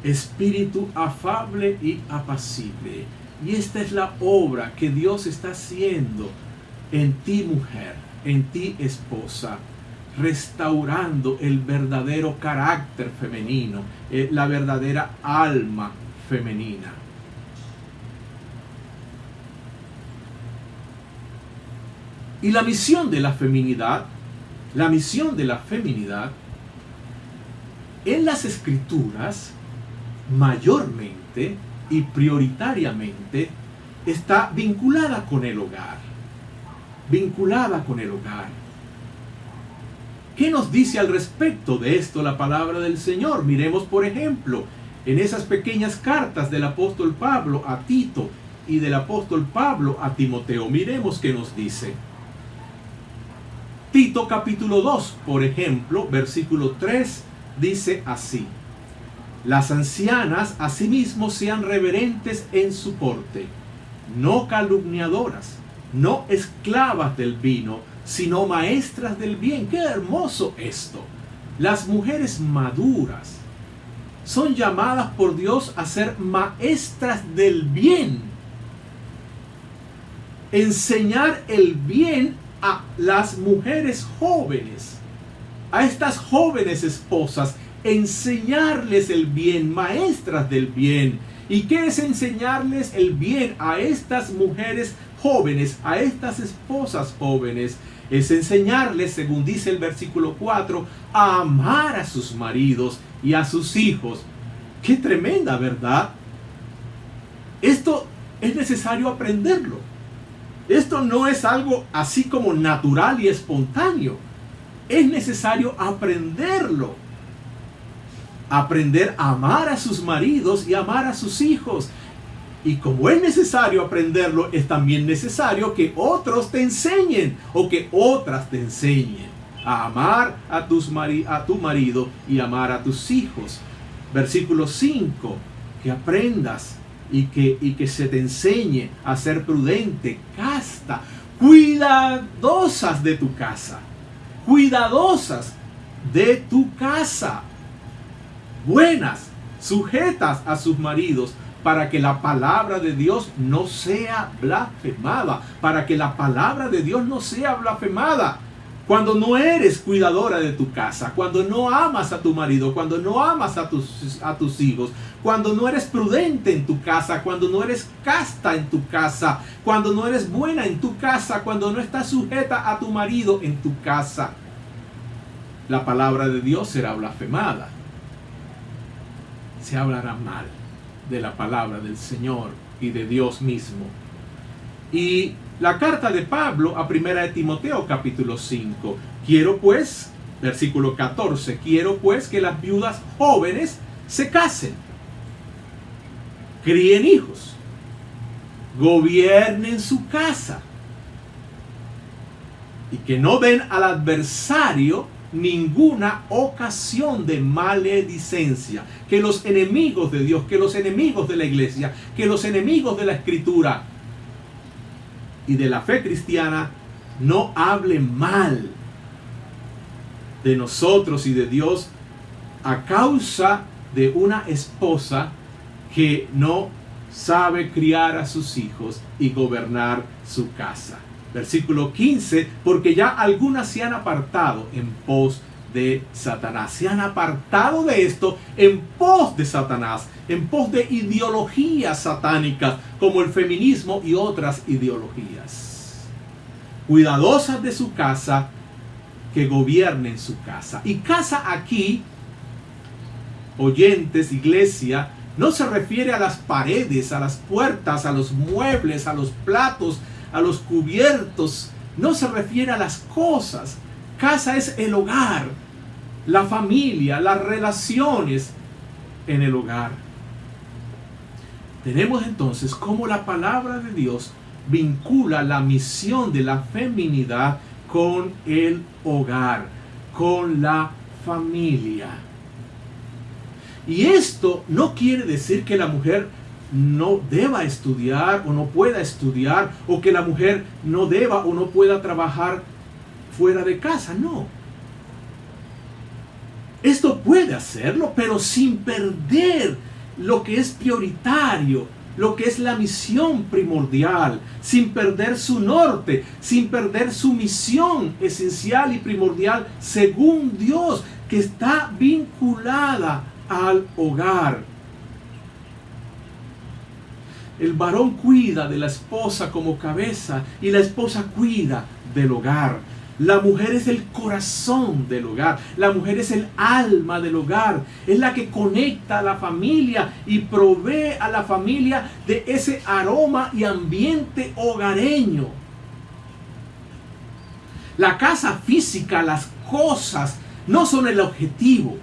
Espíritu afable y apacible. Y esta es la obra que Dios está haciendo en ti, mujer, en ti, esposa, restaurando el verdadero carácter femenino, la verdadera alma femenina. Y la misión de la feminidad en las Escrituras mayormente y prioritariamente está vinculada con el hogar. ¿Qué nos dice al respecto de esto la palabra del Señor? Miremos, por ejemplo, en esas pequeñas cartas del apóstol Pablo a Tito y del apóstol Pablo a Timoteo. Miremos qué nos dice. Tito capítulo 2, por ejemplo, versículo 3, dice así: las ancianas asimismo sean reverentes en su porte, no calumniadoras, no esclavas del vino, sino maestras del bien. ¡Qué hermoso esto! Las mujeres maduras son llamadas por Dios a ser maestras del bien. Enseñar el bien a las mujeres jóvenes, a estas jóvenes esposas, enseñarles el bien, maestras del bien. ¿Y qué es enseñarles el bien a estas mujeres jóvenes, a estas esposas jóvenes? Es enseñarles, según dice el versículo 4, a amar a sus maridos y a sus hijos. ¡Qué tremenda verdad! Esto es necesario aprenderlo. Esto no es algo así como natural y espontáneo. Es necesario aprenderlo. Aprender a amar a sus maridos y amar a sus hijos. Y como es necesario aprenderlo, es también necesario que otros te enseñen o que otras te enseñen a amar a tu marido y amar a tus hijos. Versículo 5, que aprendas y que se te enseñe a ser prudente, casta, cuidadosas de tu casa, cuidadosas de tu casa, buenas, sujetas a sus maridos, para que la palabra de Dios no sea blasfemada, para que la palabra de Dios no sea blasfemada. Cuando no eres cuidadora de tu casa, cuando no amas a tu marido, cuando no amas a tus hijos, cuando no eres prudente en tu casa, cuando no eres casta en tu casa, cuando no eres buena en tu casa, cuando no estás sujeta a tu marido en tu casa, la palabra de Dios será blasfemada. Se hablará mal de la palabra del Señor y de Dios mismo. Y la carta de Pablo a 1 de Timoteo capítulo 5. Quiero pues, versículo 14, quiero pues que las viudas jóvenes se casen, críen hijos, gobiernen su casa y que no den al adversario ninguna ocasión de maledicencia. Que los enemigos de Dios, que los enemigos de la iglesia, que los enemigos de la escritura y de la fe cristiana no hablen mal de nosotros y de Dios a causa de una esposa que no sabe criar a sus hijos y gobernar su casa. Versículo 15, porque ya algunas se han apartado en pos de Satanás. Se han apartado de esto en pos de Satanás, en pos de ideologías satánicas como el feminismo y otras ideologías. Cuidadosas de su casa, que gobiernen su casa. Y casa aquí, oyentes, iglesia, no se refiere a las paredes, a las puertas, a los muebles, a los platos, a los cubiertos. No se refiere a las cosas. Casa es el hogar, la familia, las relaciones en el hogar. Tenemos entonces cómo la palabra de Dios vincula la misión de la feminidad con el hogar, con la familia. Y esto no quiere decir que la mujer no deba estudiar o no pueda estudiar, o que la mujer no deba o no pueda trabajar fuera de casa. No. Esto puede hacerlo, pero sin perder lo que es prioritario, lo que es la misión primordial, sin perder su norte, sin perder su misión esencial y primordial según Dios, que está vinculada al hogar. El varón cuida de la esposa como cabeza y la esposa cuida del hogar. La mujer es el corazón del hogar. La mujer es el alma del hogar. Es la que conecta a la familia y provee a la familia de ese aroma y ambiente hogareño. La casa física, las cosas, no son el objetivo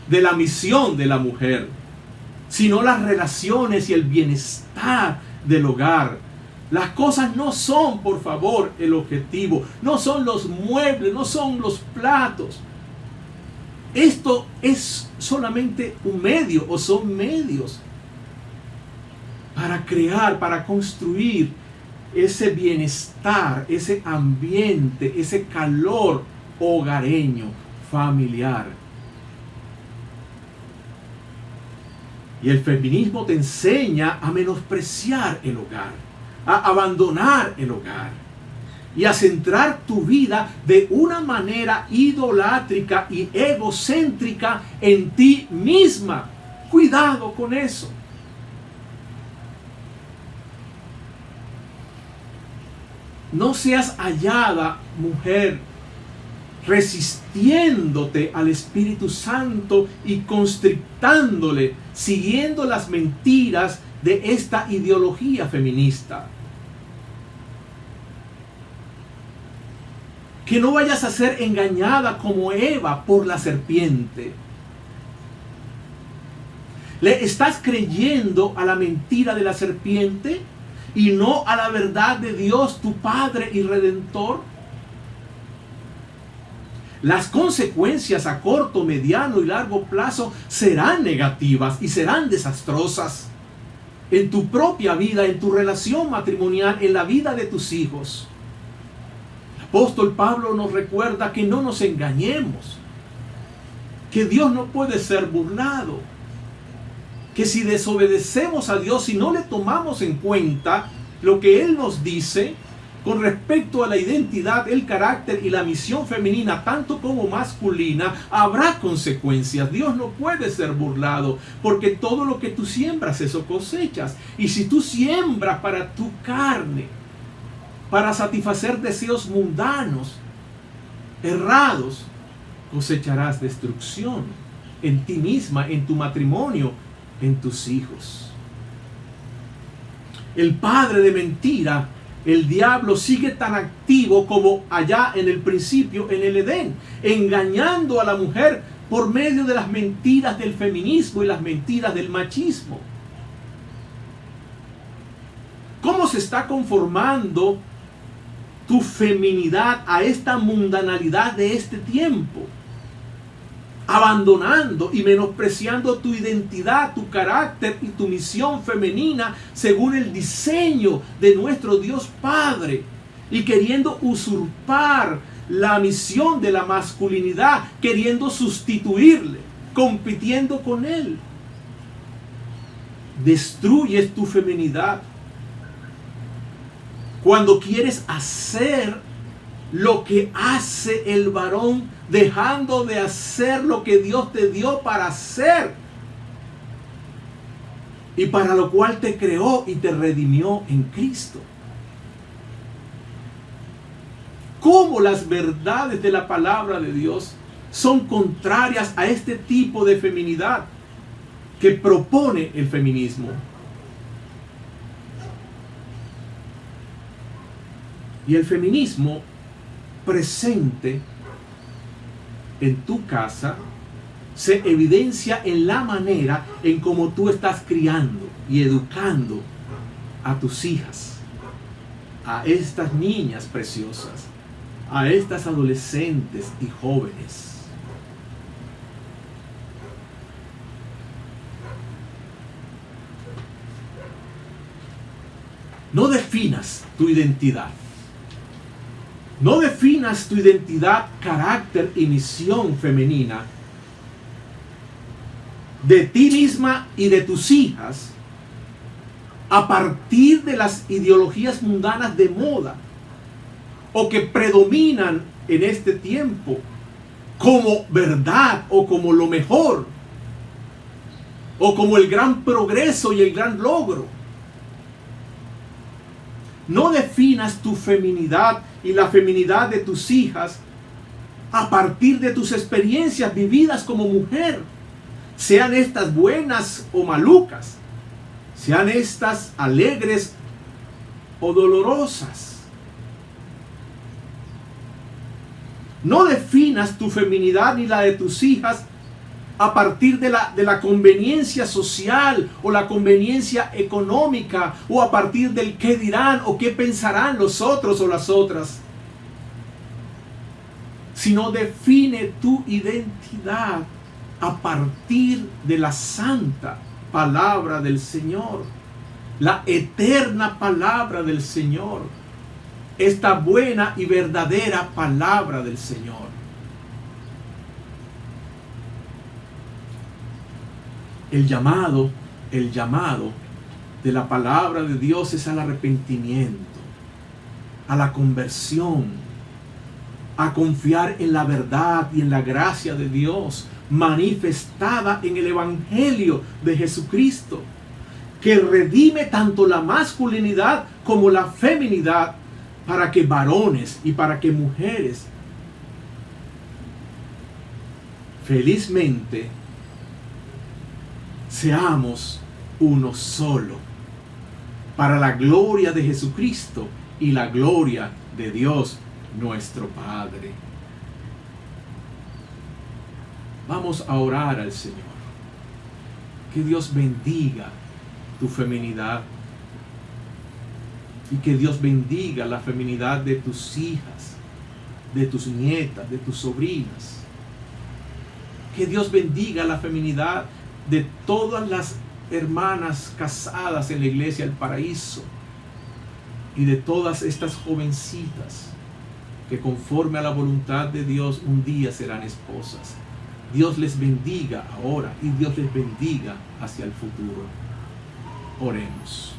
de la misión de la mujer, sino las relaciones y el bienestar del hogar. Las cosas no son, por favor, el objetivo. No son los muebles, no son los platos. Esto es solamente un medio, o son medios para crear, para construir ese bienestar, ese ambiente, ese calor hogareño, familiar. Y el feminismo te enseña a menospreciar el hogar, a abandonar el hogar y a centrar tu vida de una manera idolátrica y egocéntrica en ti misma. Cuidado con eso. No seas hallada, mujer, resistiéndote al Espíritu Santo y constrictándole, siguiendo las mentiras de esta ideología feminista. Que no vayas a ser engañada como Eva por la serpiente. ¿Le estás creyendo a la mentira de la serpiente y no a la verdad de Dios, tu Padre y Redentor? Las consecuencias a corto, mediano y largo plazo serán negativas y serán desastrosas en tu propia vida, en tu relación matrimonial, en la vida de tus hijos. El apóstol Pablo nos recuerda que no nos engañemos, que Dios no puede ser burlado, que si desobedecemos a Dios, si no le tomamos en cuenta lo que Él nos dice con respecto a la identidad, el carácter y la misión femenina, tanto como masculina, habrá consecuencias. Dios no puede ser burlado, porque todo lo que tú siembras, eso cosechas. Y si tú siembras para tu carne, para satisfacer deseos mundanos, errados, cosecharás destrucción en ti misma, en tu matrimonio, en tus hijos. El padre de mentira, el diablo, sigue tan activo como allá en el principio, en el Edén, engañando a la mujer por medio de las mentiras del feminismo y las mentiras del machismo. ¿Cómo se está conformando tu feminidad a esta mundanalidad de este tiempo? Abandonando y menospreciando tu identidad, tu carácter y tu misión femenina según el diseño de nuestro Dios Padre, y queriendo usurpar la misión de la masculinidad, queriendo sustituirle, compitiendo con él. Destruyes tu feminidad cuando quieres hacer lo que hace el varón, dejando de hacer lo que Dios te dio para hacer y para lo cual te creó y te redimió en Cristo. ¿Cómo las verdades de la palabra de Dios son contrarias a este tipo de feminidad que propone el feminismo? Y el feminismo presente en tu casa se evidencia en la manera en cómo tú estás criando y educando a tus hijas, a estas niñas preciosas, a estas adolescentes y jóvenes. No definas tu identidad. No definas tu identidad, carácter y misión femenina de ti misma y de tus hijas a partir de las ideologías mundanas de moda o que predominan en este tiempo como verdad o como lo mejor o como el gran progreso y el gran logro. No definas tu feminidad y la feminidad de tus hijas a partir de tus experiencias vividas como mujer, sean estas buenas o malucas, sean estas alegres o dolorosas. No definas tu feminidad ni la de tus hijas a partir de la conveniencia social o la conveniencia económica o a partir del qué dirán o qué pensarán los otros o las otras, sino define tu identidad a partir de la santa palabra del Señor, la eterna palabra del Señor, esta buena y verdadera palabra del Señor. El llamado de la palabra de Dios es al arrepentimiento, a la conversión, a confiar en la verdad y en la gracia de Dios manifestada en el Evangelio de Jesucristo, que redime tanto la masculinidad como la feminidad para que varones y para que mujeres felizmente seamos uno solo, para la gloria de Jesucristo y la gloria de Dios nuestro Padre. Vamos a orar al Señor. Que Dios bendiga tu feminidad y que Dios bendiga la feminidad de tus hijas, de tus nietas, de tus sobrinas. Que Dios bendiga la feminidad de todas las hermanas casadas en la iglesia del Paraíso y de todas estas jovencitas que conforme a la voluntad de Dios un día serán esposas. Dios les bendiga ahora y Dios les bendiga hacia el futuro. Oremos.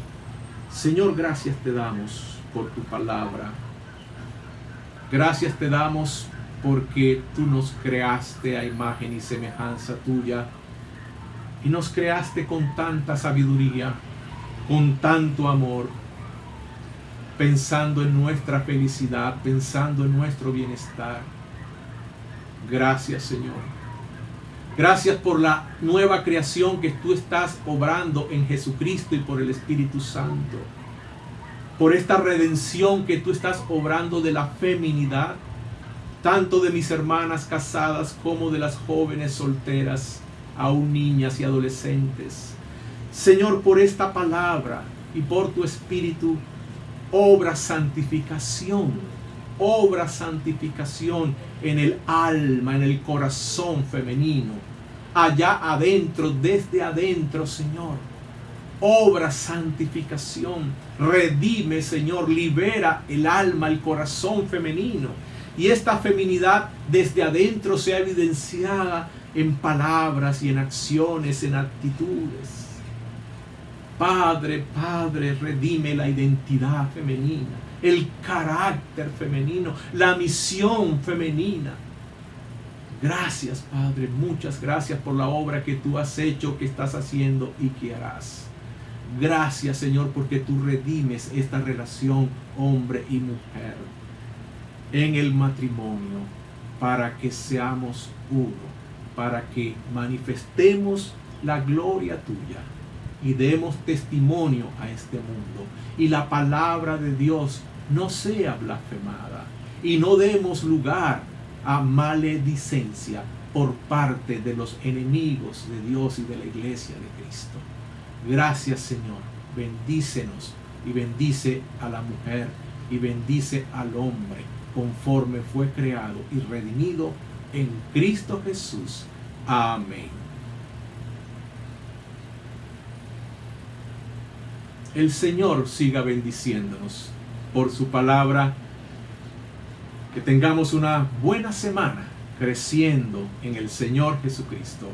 Señor, gracias te damos por tu palabra. Gracias te damos porque tú nos creaste a imagen y semejanza tuya y nos creaste con tanta sabiduría, con tanto amor, pensando en nuestra felicidad, pensando en nuestro bienestar. Gracias, Señor. Gracias por la nueva creación que tú estás obrando en Jesucristo y por el Espíritu Santo. Por esta redención que tú estás obrando de la feminidad, tanto de mis hermanas casadas como de las jóvenes solteras, aún niñas y adolescentes. Señor, por esta palabra y por tu Espíritu, obra santificación en el alma, en el corazón femenino, allá adentro, desde adentro, Señor. Obra santificación, redime, Señor, libera el alma, el corazón femenino, y esta feminidad desde adentro sea evidenciada en palabras y en acciones, en actitudes. Padre, redime la identidad femenina, el carácter femenino, la misión femenina. Gracias, Padre, muchas gracias por la obra que tú has hecho, que estás haciendo y que harás. Gracias, Señor, porque tú redimes esta relación hombre y mujer en el matrimonio para que seamos uno, para que manifestemos la gloria tuya y demos testimonio a este mundo y la palabra de Dios no sea blasfemada y no demos lugar a maledicencia por parte de los enemigos de Dios y de la iglesia de Cristo. Gracias, Señor. Bendícenos y bendice a la mujer y bendice al hombre conforme fue creado y redimido en Cristo Jesús. Amén. El Señor siga bendiciéndonos por su palabra. Que tengamos una buena semana creciendo en el Señor Jesucristo.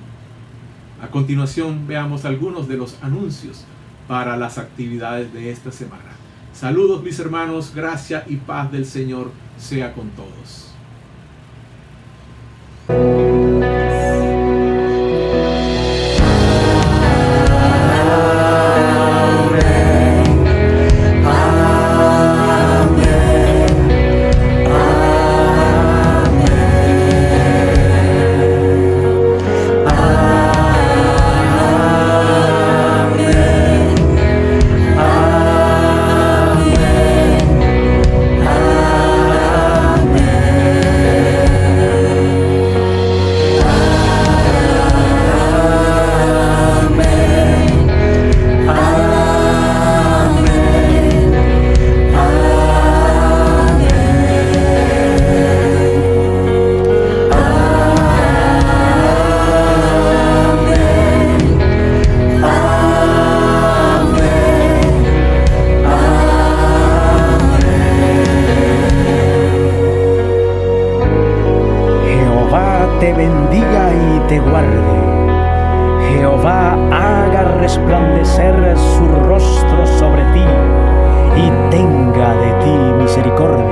A continuación veamos algunos de los anuncios para las actividades de esta semana. Saludos, mis hermanos, gracia y paz del Señor sea con todos. te bendiga y te guarde. Jehová haga resplandecer su rostro sobre ti y tenga de ti misericordia.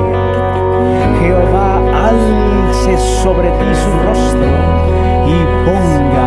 Jehová alce sobre ti su rostro y ponga